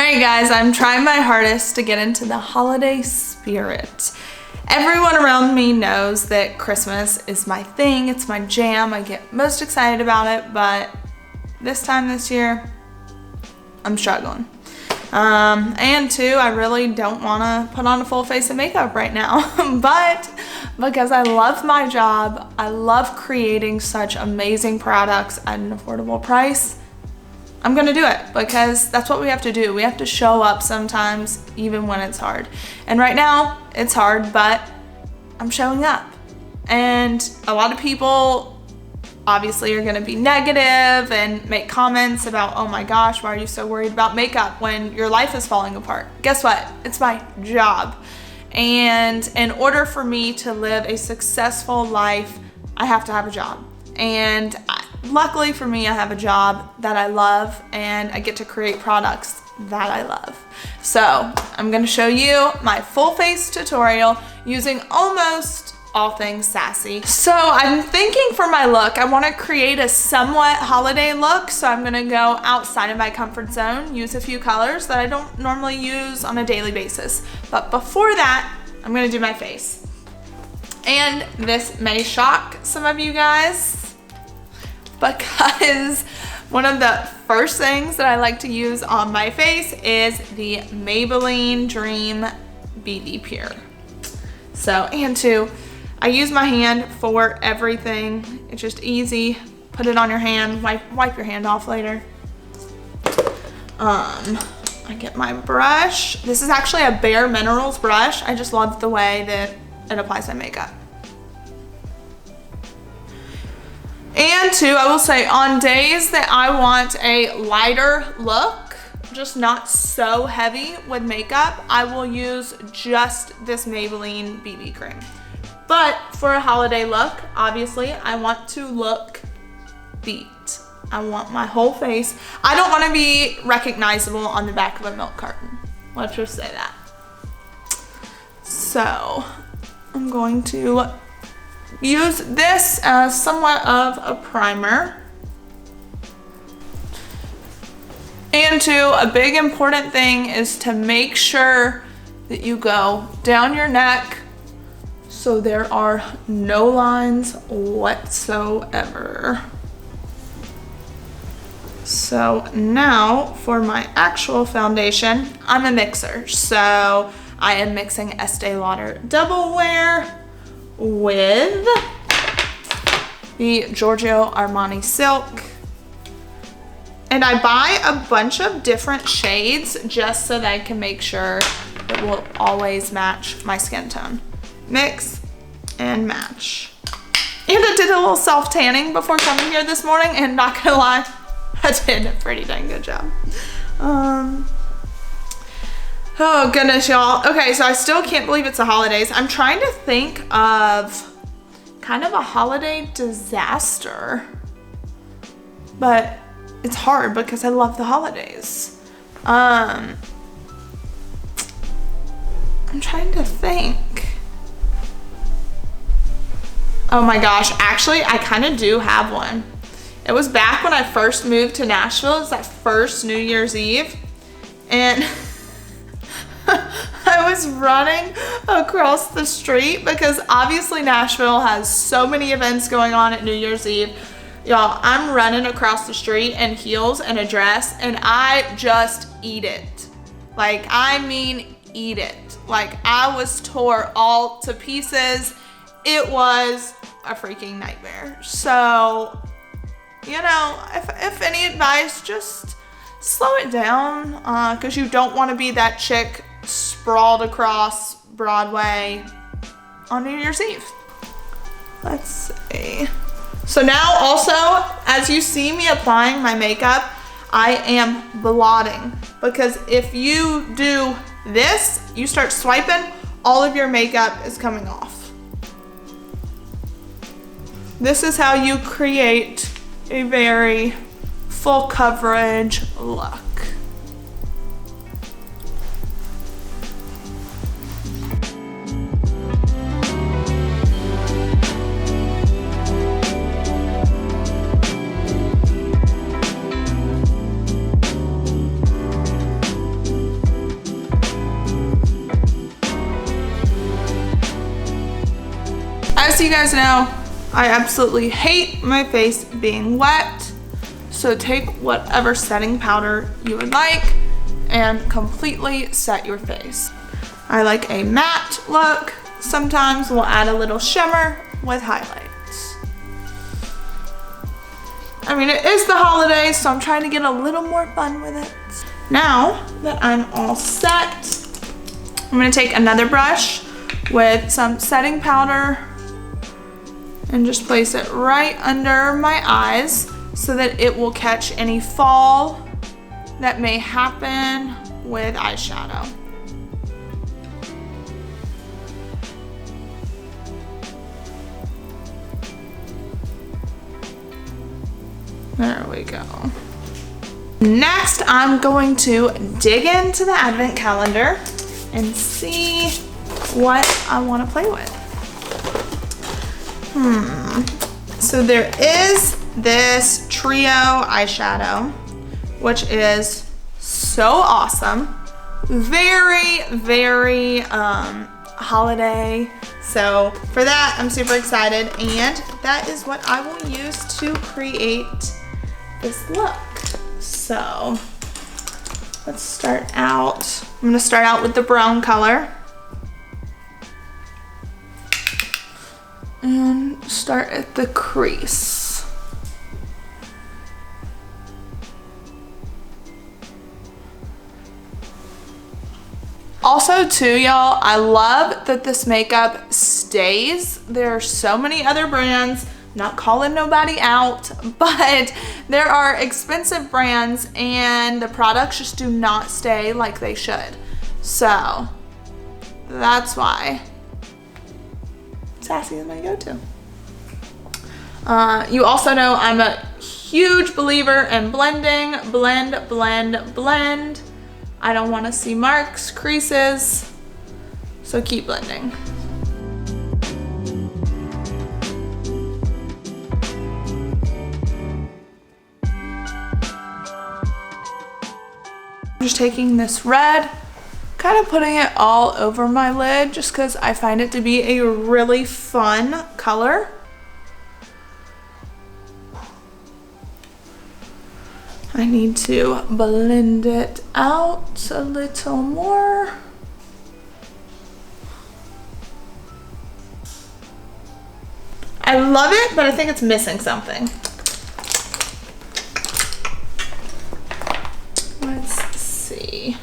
Alright guys, I'm trying my hardest to get into the holiday spirit. Everyone around me knows that Christmas is my thing, it's my jam, I get most excited about it, but this time this year, I'm struggling. And two, I really don't want to put on a full face of makeup right now, but because I love my job, I love creating such amazing products at an affordable price, I'm gonna do it because that's what we have to do. We have to show up sometimes, even when it's hard. And right now, it's hard, but I'm showing up. And a lot of people obviously are gonna be negative and make comments about, oh my gosh, why are you so worried about makeup when your life is falling apart? Guess what? It's my job. And in order for me to live a successful life, I have to have a job. And luckily for me, I have a job that I love and I get to create products that I love. So I'm gonna show you my full face tutorial using almost all things sassy. So I'm thinking for my look, I wanna create a somewhat holiday look. So I'm gonna go outside of my comfort zone, use a few colors that I don't normally use on a daily basis. But before that, I'm gonna do my face. And this may shock some of you guys, because one of the first things that I like to use on my face is the Maybelline Dream BB Pure. So, and two, I use my hand for everything. It's just easy. Put it on your hand, wipe your hand off later. I get my brush. This is actually a Bare Minerals brush. I just love the way that it applies my makeup. And two, I will say on days that I want a lighter look, just not so heavy with makeup, I will use just this Maybelline BB cream. But for a holiday look, obviously, I want to look beat. I want my whole face. I don't want to be recognizable on the back of a milk carton. Let's just say that. So I'm going to use this as somewhat of a primer. And two, a big important thing is to make sure that you go down your neck so there are no lines whatsoever. So now for my actual foundation, I'm a mixer. So I am mixing Estee Lauder Double Wear with the Giorgio Armani Silk. And I buy a bunch of different shades just so that I can make sure it will always match my skin tone. Mix and match. And I did a little self-tanning before coming here this morning, and not gonna lie, I did a pretty dang good job. Oh goodness, y'all. Okay, so I still can't believe it's the holidays. I'm trying to think of kind of a holiday disaster, but it's hard because I love the holidays. I'm trying to think. Oh my gosh, actually, I kind of do have one. It was back when I first moved to Nashville. It was that first New Year's Eve, and I was running across the street because obviously Nashville has so many events going on at New Year's Eve. Y'all, I'm running across the street in heels and a dress, and I just eat it. Like, I mean, eat it. Like, I was tore all to pieces. It was a freaking nightmare. So, you know, if any advice, just slow it down, because you don't want to be that chick sprawled across Broadway on New Year's Eve. Let's see. So now also, as you see me applying my makeup, I am blotting, because if you do this, you start swiping, all of your makeup is coming off. This is how you create a very full coverage look. As you guys know, I absolutely hate my face being wet. So take whatever setting powder you would like and completely set your face. I like a matte look. Sometimes we'll add a little shimmer with highlights. I mean, it is the holidays, so I'm trying to get a little more fun with it. Now that I'm all set, I'm gonna take another brush with some setting powder and just place it right under my eyes so that it will catch any fall that may happen with eyeshadow. There we go. Next, I'm going to dig into the advent calendar and see what I want to play with. So there is this trio eyeshadow, which is so awesome. Very, very holiday. So for that, I'm super excited, and that is what I will use to create this look. So let's start out. I'm gonna start out with the brown color and start at the crease. Also too, y'all, I love that this makeup stays. There are so many other brands, not calling nobody out, but there are expensive brands and the products just do not stay like they should. So that's why Sassy is my go-to. You also know I'm a huge believer in blending. Blend, blend, blend. I don't want to see marks, creases, so keep blending. I'm just taking this red, kind of putting it all over my lid just because I find it to be a really fun color. I need to blend it out a little more. I love it, but I think it's missing something. Let's see.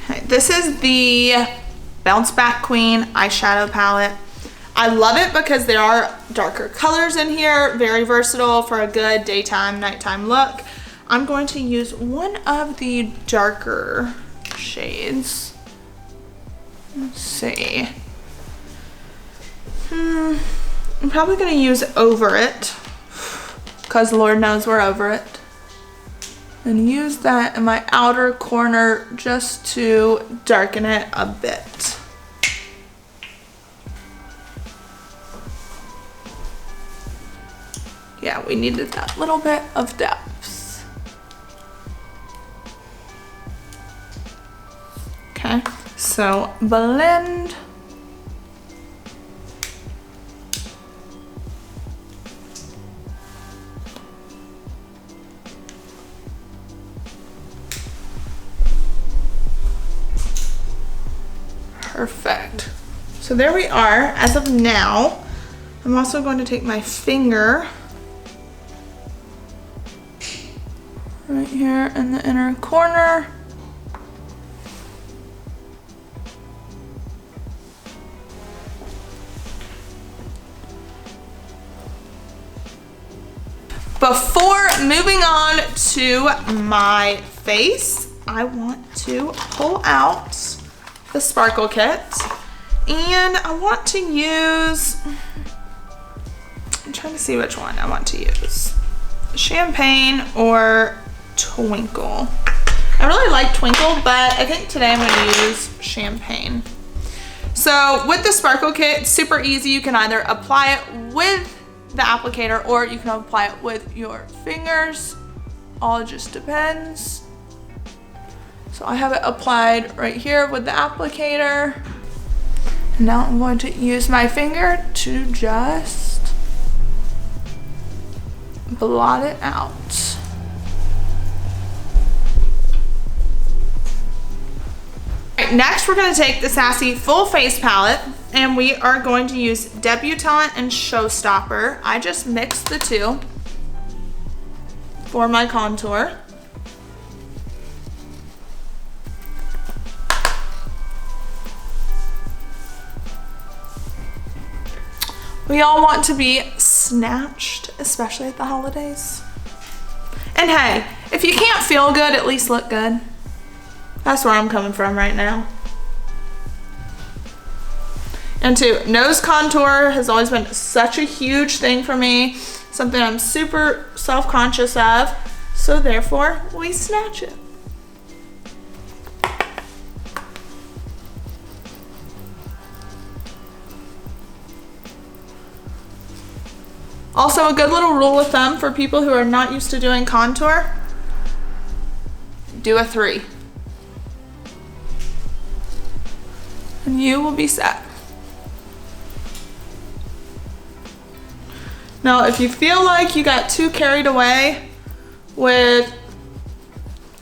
Okay, this is the Bounce Back Queen eyeshadow palette. I love it because there are darker colors in here, very versatile for a good daytime, nighttime look. I'm going to use one of the darker shades. Let's see. I'm probably gonna use Over It, because Lord knows we're over it. And use that in my outer corner just to darken it a bit. Yeah, we needed that little bit of depth. Okay, so blend. Perfect. So there we are as of now. I'm also going to take my finger right here in the inner corner. Before moving on to my face, I want to pull out the Sparkle Kit, and I want to use, I'm trying to see which one I want to use, Champagne or Twinkle. I really like Twinkle, but I think today I'm going to use Champagne. So with the Sparkle Kit, it's super easy. You can either apply it with the applicator or you can apply it with your fingers. All just depends. So I have it applied right here with the applicator. Now I'm going to use my finger to just blot it out. Alright, next we're going to take the Sassy Full Face Palette and we are going to use Debutante and Showstopper. I just mixed the two for my contour. We all want to be snatched, especially at the holidays. And hey, if you can't feel good, at least look good. That's where I'm coming from right now. And two, nose contour has always been such a huge thing for me, something I'm super self-conscious of, so therefore we snatch it. Also, a good little rule of thumb for people who are not used to doing contour, do a 3. And you will be set. Now, if you feel like you got too carried away with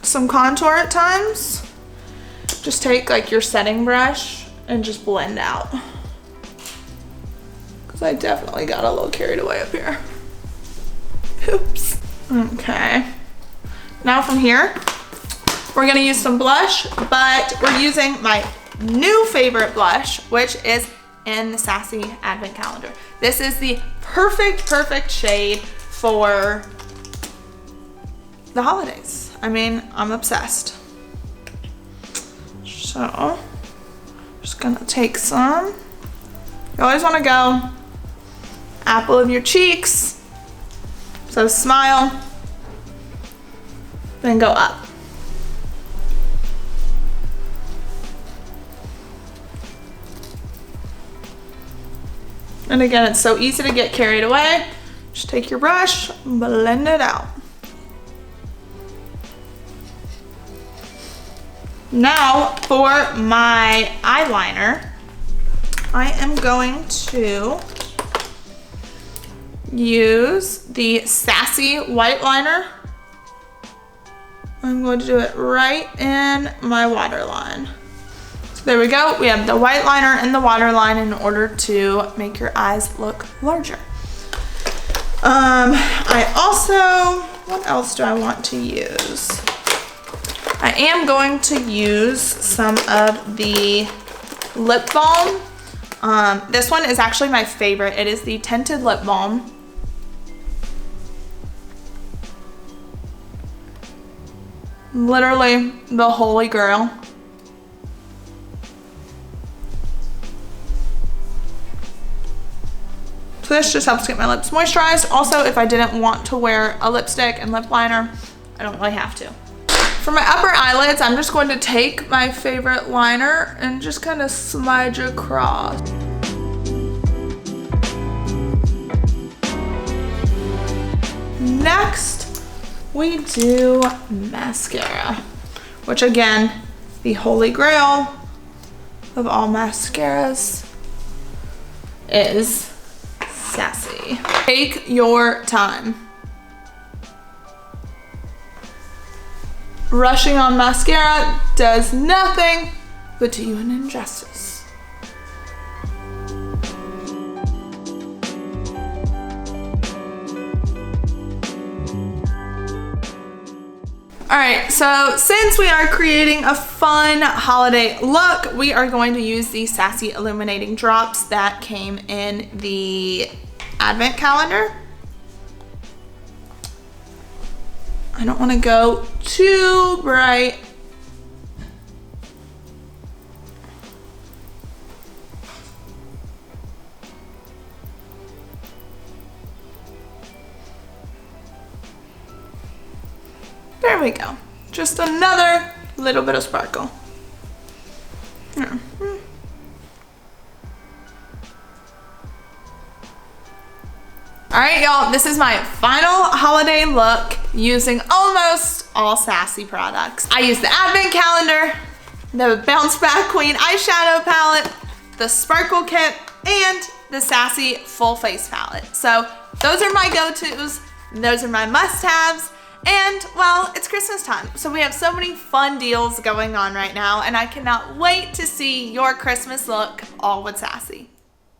some contour at times, just take like your setting brush and just blend out. Because I definitely got a little carried away up here. Oops. Okay. Now from here, we're gonna use some blush, but we're using my new favorite blush, which is in the Sassy Advent Calendar. This is the perfect shade for the holidays. I mean, I'm obsessed. So, just gonna take some. You always wanna go apple of your cheeks. So smile, then go up. And again, it's so easy to get carried away. Just take your brush, blend it out. Now for my eyeliner, I am going to use the Sassy white liner. I'm going to do it right in my waterline. So there we go. We have the white liner and the waterline in order to make your eyes look larger. I also, what else do I want to use? I am going to use some of the lip balm. This one is actually my favorite. It is the tinted lip balm. Literally the holy grail. So this just helps get my lips moisturized. Also, if I didn't want to wear a lipstick and lip liner, I don't really have to. For my upper eyelids, I'm just going to take my favorite liner and just kind of smudge across. Next, we do mascara, which again, the holy grail of all mascaras is Sassy. Take your time. Rushing on mascara does nothing but do you an injustice. All right, so since we are creating a fun holiday look, we are going to use the Sassy Illuminating Drops that came in the Advent Calendar. I don't want to go too bright. There we go. Just another little bit of sparkle. All right, y'all, this is my final holiday look using almost all Sassy products. I used the Advent Calendar, the Bounce Back Queen eyeshadow palette, the Sparkle Kit, and the Sassy Full Face Palette. So those are my go-tos, those are my must-haves, and well, it's Christmas time. So we have so many fun deals going on right now, and I cannot wait to see your Christmas look all with Sassy.